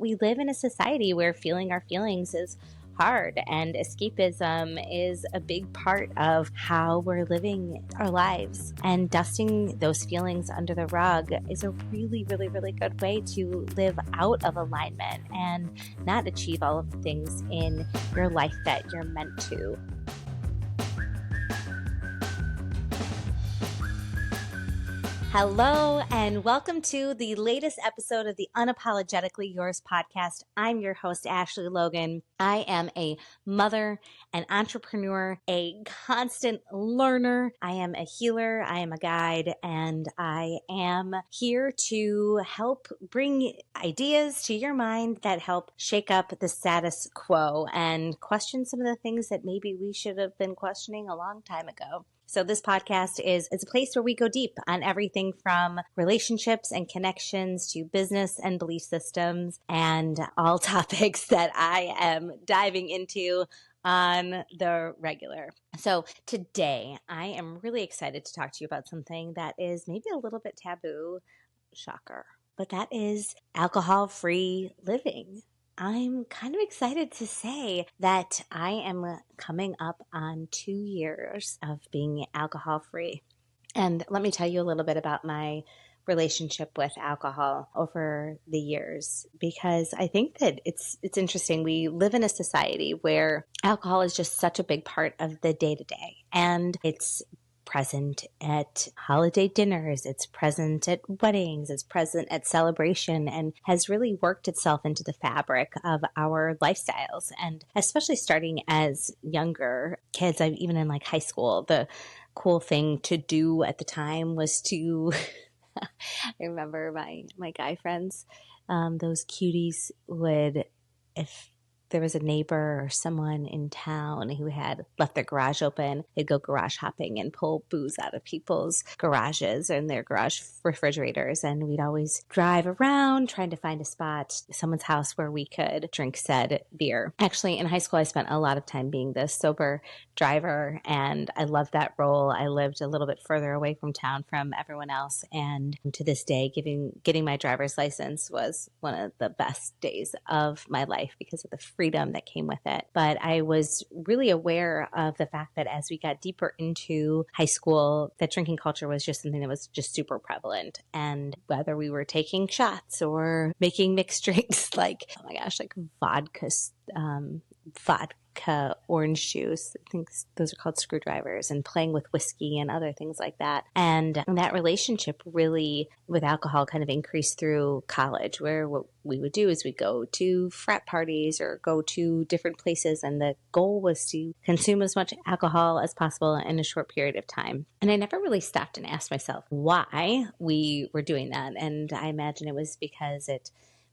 We live in a society where feeling our feelings is hard, and escapism is a big part of how we're living our lives. And dusting those feelings under the rug is a really, really, really good way to live out of alignment and not achieve all of the things in your life that you're meant to. Hello, and welcome to the latest episode of the Unapologetically Yours podcast. I'm your host, Ashley Logan. I am a mother, an entrepreneur, a constant learner. I am a healer. I am a guide, and I am here to help bring ideas to your mind that help shake up the status quo and question some of the things that maybe we should have been questioning a long time ago. So this podcast is a place where we go deep on everything from relationships and connections to business and belief systems and all topics that I am diving into on the regular. So today I am really excited to talk to you about something that is maybe a little bit taboo, shocker, but that is alcohol-free living. I'm kind of excited to say that I am coming up on 2 years of being alcohol-free. And let me tell you a little bit about my relationship with alcohol over the years, because I think that it's interesting. We live in a society where alcohol is just such a big part of the day-to-day, and it's present at holiday dinners, it's present at weddings, it's present at celebration, and has really worked itself into the fabric of our lifestyles. And especially starting as younger kids, even in like high school, the cool thing to do at the time was to, I remember my guy friends, those cuties would, if there was a neighbor or someone in town who had left their garage open, they'd go garage hopping and pull booze out of people's garages and their garage refrigerators. And we'd always drive around trying to find a spot, someone's house where we could drink said beer. Actually, in high school, I spent a lot of time being the sober driver, and I loved that role. I lived a little bit further away from town from everyone else. And to this day, getting my driver's license was one of the best days of my life because of the freedom that came with it. But I was really aware of the fact that as we got deeper into high school, that drinking culture was just something that was just super prevalent. And whether we were taking shots or making mixed drinks, like, oh my gosh, like vodka orange juice, I think those are called screwdrivers, and playing with whiskey and other things like that. And that relationship really with alcohol kind of increased through college, where what we would do is we go to frat parties or go to different places, and the goal was to consume as much alcohol as possible in a short period of time. And I never really stopped and asked myself why we were doing that. And I imagine it was because it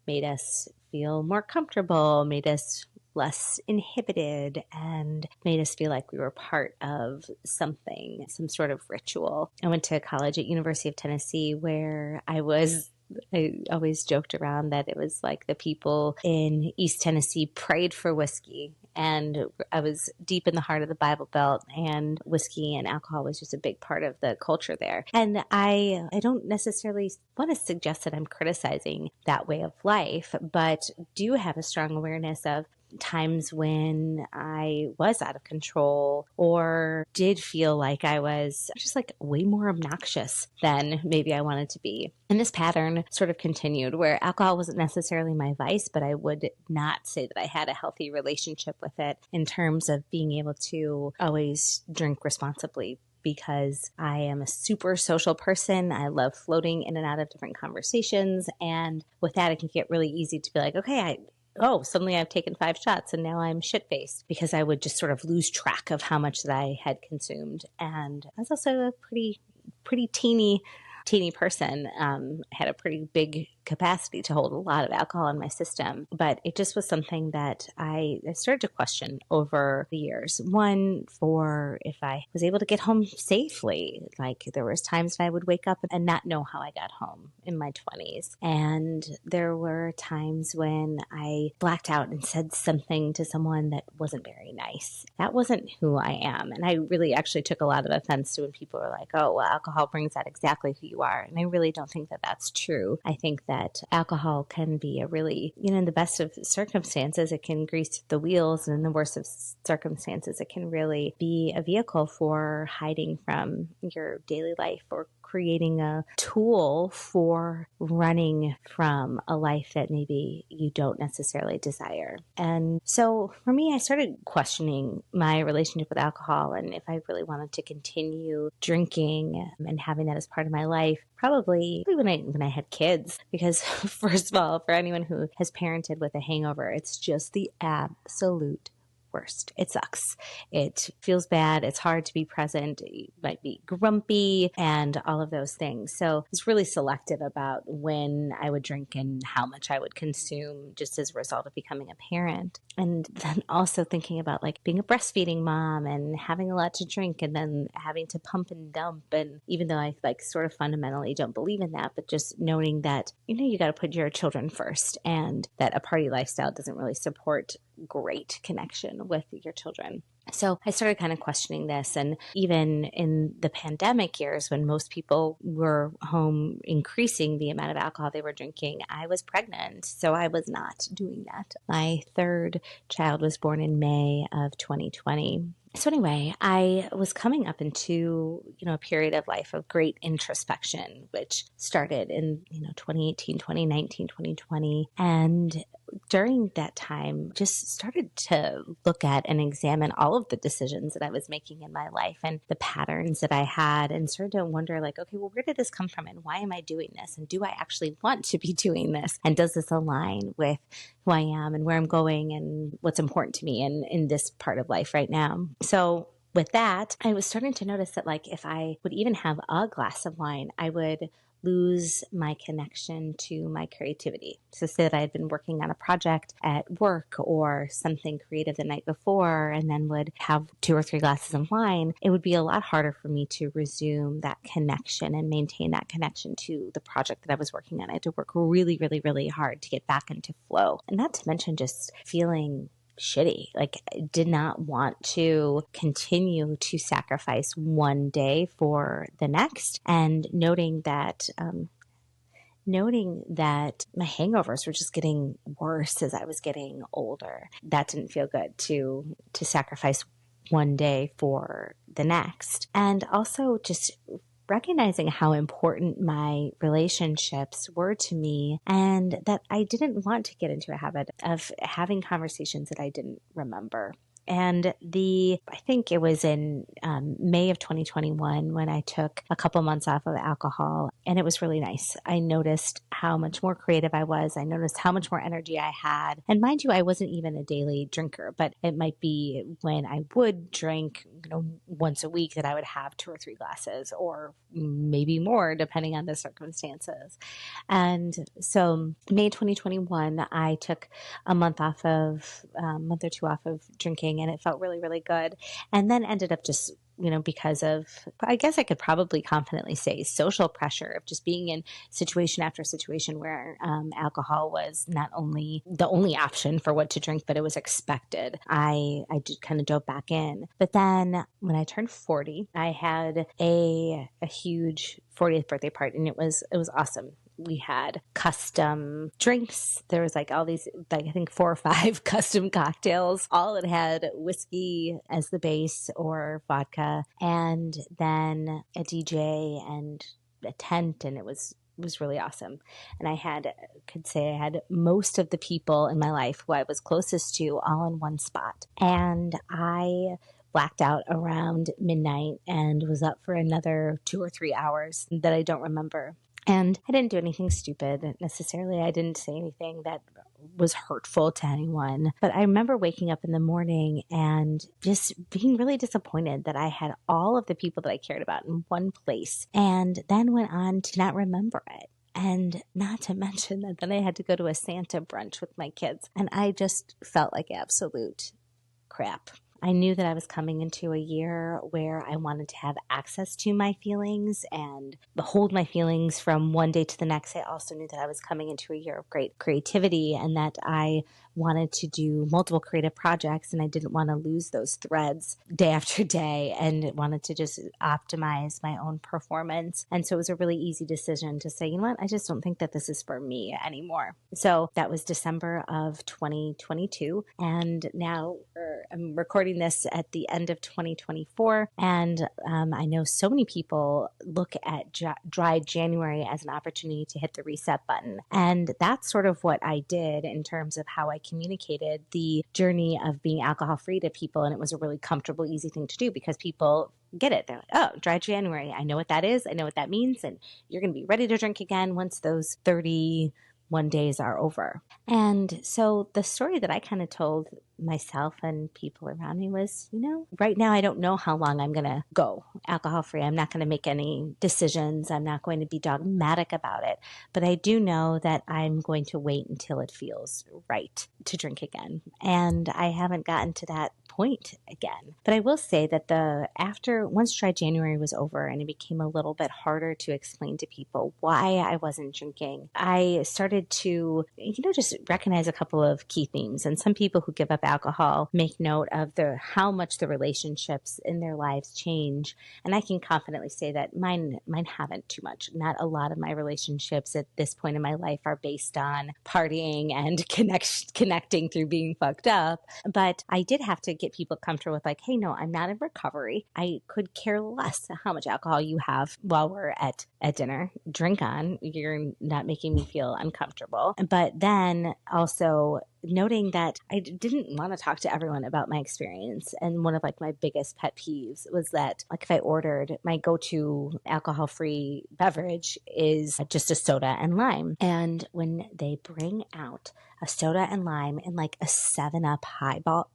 made us feel more comfortable, made us less inhibited, and made us feel like we were part of something, some sort of ritual. I went to college at University of Tennessee, where I always joked around that it was like the people in East Tennessee prayed for whiskey. And I was deep in the heart of the Bible Belt, and whiskey and alcohol was just a big part of the culture there. And I don't necessarily want to suggest that I'm criticizing that way of life, but do have a strong awareness of times when I was out of control or did feel like I was just like way more obnoxious than maybe I wanted to be. And this pattern sort of continued, where alcohol wasn't necessarily my vice, but I would not say that I had a healthy relationship with it in terms of being able to always drink responsibly, because I am a super social person. I love floating in and out of different conversations. And with that, it can get really easy to be like, okay, suddenly I've taken 5 shots and now I'm shit-faced, because I would just sort of lose track of how much that I had consumed. And I was also a pretty teeny person, had a pretty big capacity to hold a lot of alcohol in my system. But it just was something that I started to question over the years. One, for if I was able to get home safely. Like, there was times when I would wake up and not know how I got home in my 20s. And there were times when I blacked out and said something to someone that wasn't very nice. That wasn't who I am. And I really actually took a lot of offense to when people were like, oh, well, alcohol brings out exactly who you are. And I really don't think that that's true. I think that that alcohol can be a really, in the best of circumstances, it can grease the wheels, and in the worst of circumstances, it can really be a vehicle for hiding from your daily life or creating a tool for running from a life that maybe you don't necessarily desire. And so for me, I started questioning my relationship with alcohol and if I really wanted to continue drinking and having that as part of my life, probably when I had kids. Because first of all, for anyone who has parented with a hangover, it's just the absolute worst. It sucks. It feels bad. It's hard to be present. You might be grumpy and all of those things. So it's really selective about when I would drink and how much I would consume just as a result of becoming a parent. And then also thinking about like being a breastfeeding mom and having a lot to drink and then having to pump and dump. And even though I like sort of fundamentally don't believe in that, but just knowing that, you got to put your children first and that a party lifestyle doesn't really support great connection with your children. So I started kind of questioning this. And even in the pandemic years, when most people were home increasing the amount of alcohol they were drinking, I was pregnant. So I was not doing that. My third child was born in May of 2020. So anyway, I was coming up into, a period of life of great introspection, which started in, 2018, 2019, 2020. And during that time, just started to look at and examine all of the decisions that I was making in my life and the patterns that I had and started to wonder like, okay, well, where did this come from and why am I doing this? And do I actually want to be doing this? And does this align with who I am and where I'm going and what's important to me in this part of life right now? So with that, I was starting to notice that like if I would even have a glass of wine, I would lose my connection to my creativity. So say that I had been working on a project at work or something creative the night before and then would have 2 or 3 glasses of wine, it would be a lot harder for me to resume that connection and maintain that connection to the project that I was working on. I had to work really, really, really hard to get back into flow. And not to mention just feeling shitty. Like I did not want to continue to sacrifice one day for the next and noting that my hangovers were just getting worse as I was getting older. That didn't feel good to sacrifice one day for the next. And also just recognizing how important my relationships were to me and that I didn't want to get into a habit of having conversations that I didn't remember. And I think it was in May of 2021 when I took a couple months off of alcohol, and it was really nice. I noticed how much more creative I was. I noticed how much more energy I had. And mind you, I wasn't even a daily drinker, but it might be when I would drink, once a week that I would have 2 or 3 glasses or maybe more depending on the circumstances. And so May 2021, I took a month or 2 off of drinking, and it felt really, really good. And then ended up just, because of, I guess I could probably confidently say social pressure of just being in situation after situation where alcohol was not only the only option for what to drink, but it was expected. I just kind of dove back in. But then when I turned 40, I had a huge 40th birthday party, and it was awesome. We had custom drinks. There was like all these, like I think 4 or 5 custom cocktails. All it had whiskey as the base or vodka, and then a DJ and a tent, and it was really awesome. And I could say I had most of the people in my life who I was closest to all in one spot. And I blacked out around midnight and was up for another 2 or 3 hours that I don't remember. And I didn't do anything stupid necessarily. I didn't say anything that was hurtful to anyone. But I remember waking up in the morning and just being really disappointed that I had all of the people that I cared about in one place and then went on to not remember it. And not to mention that then I had to go to a Santa brunch with my kids. And I just felt like absolute crap. I knew that I was coming into a year where I wanted to have access to my feelings and hold my feelings from one day to the next. I also knew that I was coming into a year of great creativity and that I wanted to do multiple creative projects, and I didn't want to lose those threads day after day and wanted to just optimize my own performance. And so it was a really easy decision to say, you know what, I just don't think that this is for me anymore. So that was December of 2022. And now I'm recording this at the end of 2024. And I know so many people look at dry January as an opportunity to hit the reset button. And that's sort of what I did in terms of how I communicated the journey of being alcohol free to people. And it was a really comfortable, easy thing to do because people get it. They're like, oh, dry January. I know what that is. I know what that means. And you're going to be ready to drink again once those 31 days are over. And so the story that I kind of told myself and people around me was, right now I don't know how long I'm going to go alcohol free. I'm not going to make any decisions. I'm not going to be dogmatic about it. But I do know that I'm going to wait until it feels right to drink again. And I haven't gotten to that point again. But I will say that once dry January was over and it became a little bit harder to explain to people why I wasn't drinking, I started to, just recognize a couple of key themes. And some people who give up alcohol make note of how much the relationships in their lives change. And I can confidently say that mine haven't too much. Not a lot of my relationships at this point in my life are based on partying and connecting through being fucked up. But I did have to get people comfortable with like, hey, no, I'm not in recovery. I could care less how much alcohol you have while we're at dinner. Drink on. You're not making me feel uncomfortable. But then also noting that I didn't want to talk to everyone about my experience. And one of my biggest pet peeves was that if I ordered, my go-to alcohol-free beverage is just a soda and lime. And when they bring out a soda and lime in a 7-Up highball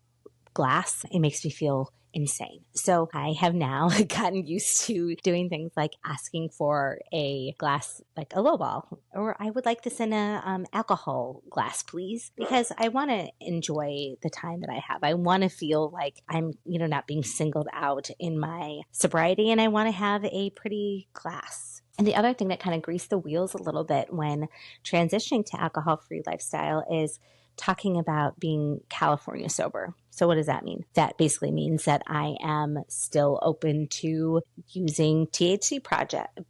glass, it makes me feel insane. So I have now gotten used to doing things like asking for a glass, like a lowball, or I would like this in a alcohol glass, please, because I want to enjoy the time that I have. I want to feel like I'm, not being singled out in my sobriety, and I want to have a pretty glass. And the other thing that kind of greased the wheels a little bit when transitioning to alcohol-free lifestyle is talking about being California sober. So what does that mean? That basically means that I am still open to using THC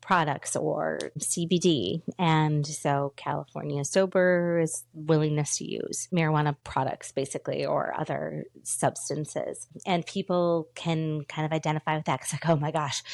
products or CBD. And so California sober is willingness to use marijuana products, basically, or other substances. And people can kind of identify with that because oh my gosh,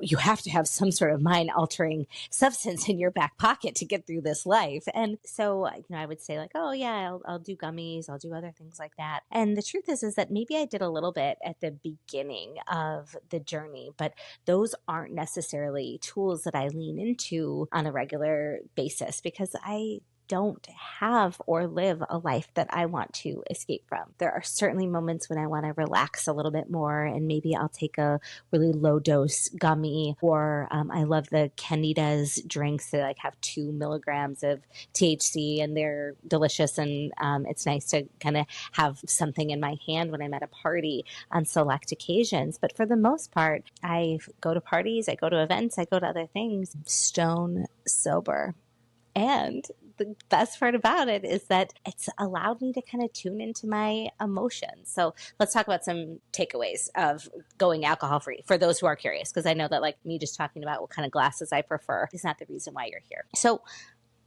you have to have some sort of mind-altering substance in your back pocket to get through this life. And so, I would say oh yeah, I'll do gummies, I'll do other things like that. And the truth is that maybe I did a little bit at the beginning of the journey, but those aren't necessarily tools that I lean into on a regular basis because I don't have or live a life that I want to escape from. There are certainly moments when I want to relax a little bit more, and maybe I'll take a really low dose gummy, or I love the Canitas drinks that have 2 milligrams of THC, and they're delicious, and it's nice to kind of have something in my hand when I'm at a party on select occasions. But for the most part, I go to parties, I go to events, I go to other things, stone sober. And the best part about it is that it's allowed me to kind of tune into my emotions. So let's talk about some takeaways of going alcohol free for those who are curious, because I know that me just talking about what kind of glasses I prefer is not the reason why you're here. So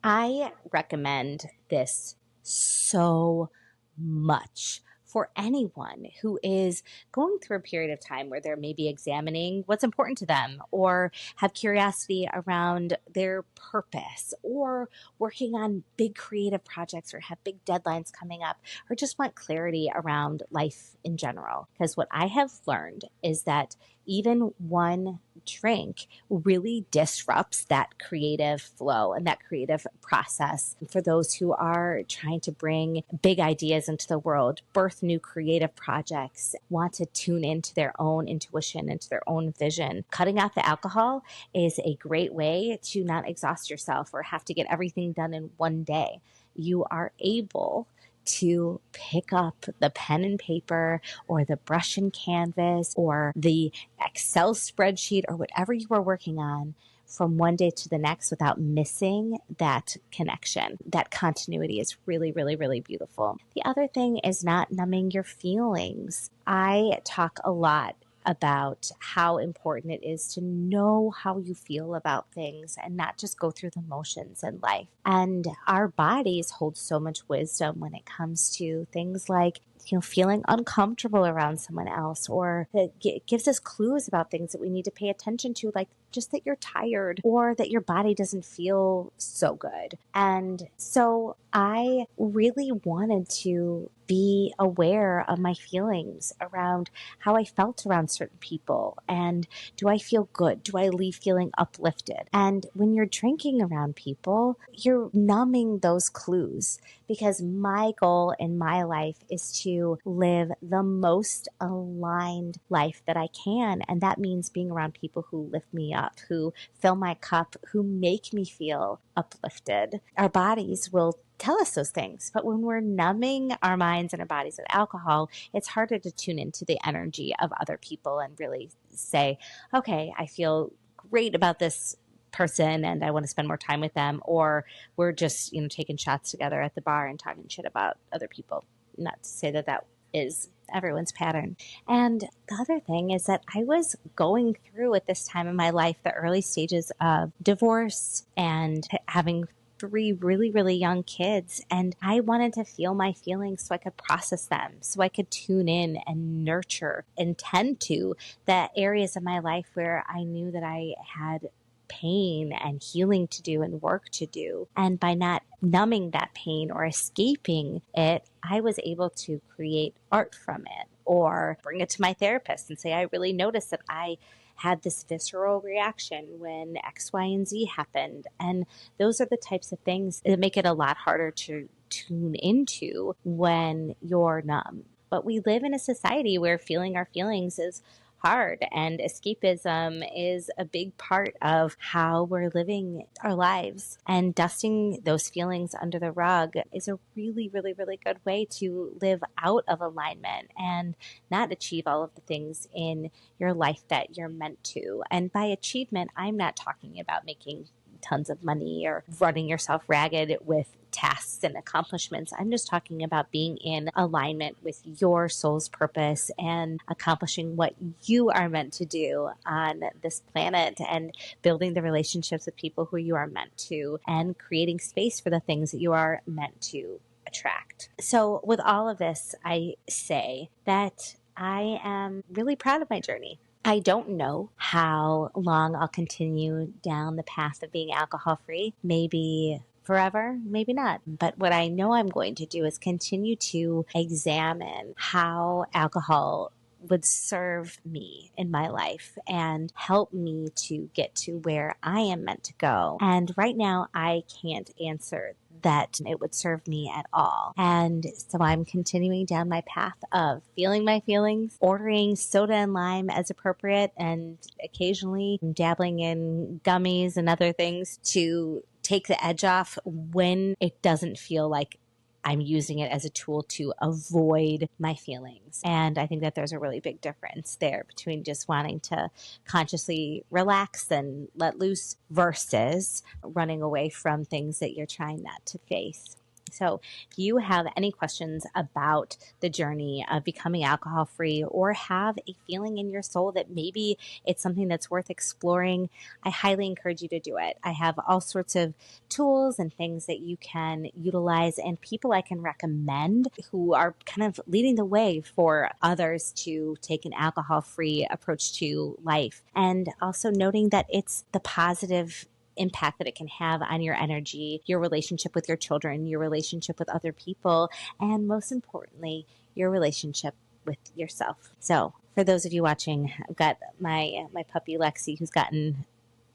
I recommend this so much for anyone who is going through a period of time where they're maybe examining what's important to them, or have curiosity around their purpose, or working on big creative projects, or have big deadlines coming up, or just want clarity around life in general. Because what I have learned is that even one drink really disrupts that creative flow and that creative process for those who are trying to bring big ideas into the world, birth new creative projects, want to tune into their own intuition, into their own vision. Cutting out the alcohol is a great way to not exhaust yourself or have to get everything done in one day. You are able to pick up the pen and paper or the brush and canvas or the Excel spreadsheet or whatever you were working on from one day to the next without missing that connection. That continuity is really, really, really beautiful. The other thing is not numbing your feelings. I talk a lot about how important it is to know how you feel about things and not just go through the motions in life. And our bodies hold so much wisdom when it comes to things like feeling uncomfortable around someone else, or it gives us clues about things that we need to pay attention to, like just that you're tired or that your body doesn't feel so good. And so I really wanted to be aware of my feelings around how I felt around certain people. And do I feel good? Do I leave feeling uplifted? And when you're drinking around people, you're numbing those clues, because my goal in my life is to live the most aligned life that I can. And that means being around people who lift me up, who fill my cup, who make me feel uplifted. Our bodies will tell us those things. But when we're numbing our minds and our bodies with alcohol, it's harder to tune into the energy of other people and really say, okay, I feel great about this person and I want to spend more time with them, or we're just, taking shots together at the bar and talking shit about other people. Not to say that that is everyone's pattern. And the other thing is that I was going through at this time in my life the early stages of divorce and having 3 really, really young kids. And I wanted to feel my feelings so I could process them, so I could tune in and nurture and tend to the areas of my life where I knew that I had pain and healing to do and work to do. And by not numbing that pain or escaping it, I was able to create art from it or bring it to my therapist and say, I really noticed that I had this visceral reaction when X, Y, and Z happened. And those are the types of things that make it a lot harder to tune into when you're numb. But we live in a society where feeling our feelings is hard, and escapism is a big part of how we're living our lives. And dusting those feelings under the rug is a really, really, really good way to live out of alignment and not achieve all of the things in your life that you're meant to. And by achievement, I'm not talking about making tons of money or running yourself ragged with tasks and accomplishments. I'm just talking about being in alignment with your soul's purpose and accomplishing what you are meant to do on this planet, and building the relationships with people who you are meant to, and creating space for the things that you are meant to attract. So with all of this, I say that I am really proud of my journey. I don't know how long I'll continue down the path of being alcohol-free. Maybe forever, maybe not. But what I know I'm going to do is continue to examine how alcohol would serve me in my life and help me to get to where I am meant to go. And right now, I can't answer that it would serve me at all. And so I'm continuing down my path of feeling my feelings, ordering soda and lime as appropriate, and occasionally dabbling in gummies and other things to take the edge off when it doesn't feel like I'm using it as a tool to avoid my feelings. And I think that there's a really big difference there between just wanting to consciously relax and let loose versus running away from things that you're trying not to face. So if you have any questions about the journey of becoming alcohol-free, or have a feeling in your soul that maybe it's something that's worth exploring, I highly encourage you to do it. I have all sorts of tools and things that you can utilize, and people I can recommend who are kind of leading the way for others to take an alcohol-free approach to life. And also noting that it's the positive impact that it can have on your energy, your relationship with your children, your relationship with other people, and most importantly, your relationship with yourself. So for those of you watching, I've got my puppy Lexi, who's gotten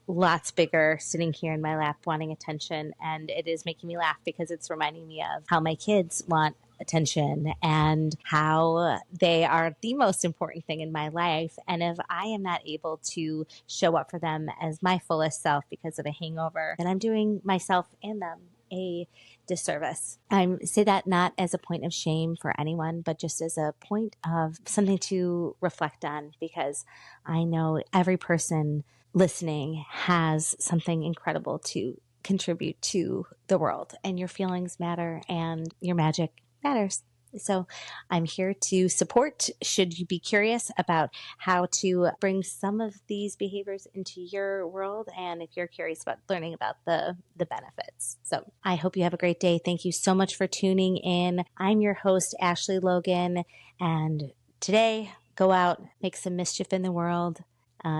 lots bigger, sitting here in my lap wanting attention, and it is making me laugh because it's reminding me of how my kids want attention and how they are the most important thing in my life. And if I am not able to show up for them as my fullest self because of a hangover, then I'm doing myself and them a disservice. I say that not as a point of shame for anyone, but just as a point of something to reflect on, because I know every person listening has something incredible to contribute to the world, and your feelings matter and your magic matters. So I'm here to support should you be curious about how to bring some of these behaviors into your world, and if you're curious about learning about the benefits. So I hope you have a great day. Thank you so much for tuning in. I'm your host, Ashley Logan, and today, go out, make some mischief in the world.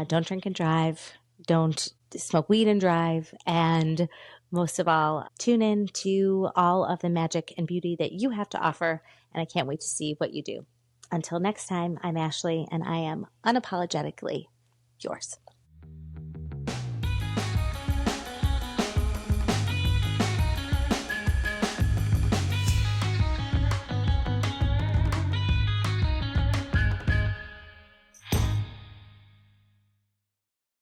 Don't drink and drive. Don't smoke weed and drive. And most of all, tune in to all of the magic and beauty that you have to offer. And I can't wait to see what you do. Until next time, I'm Ashley, and I am unapologetically yours.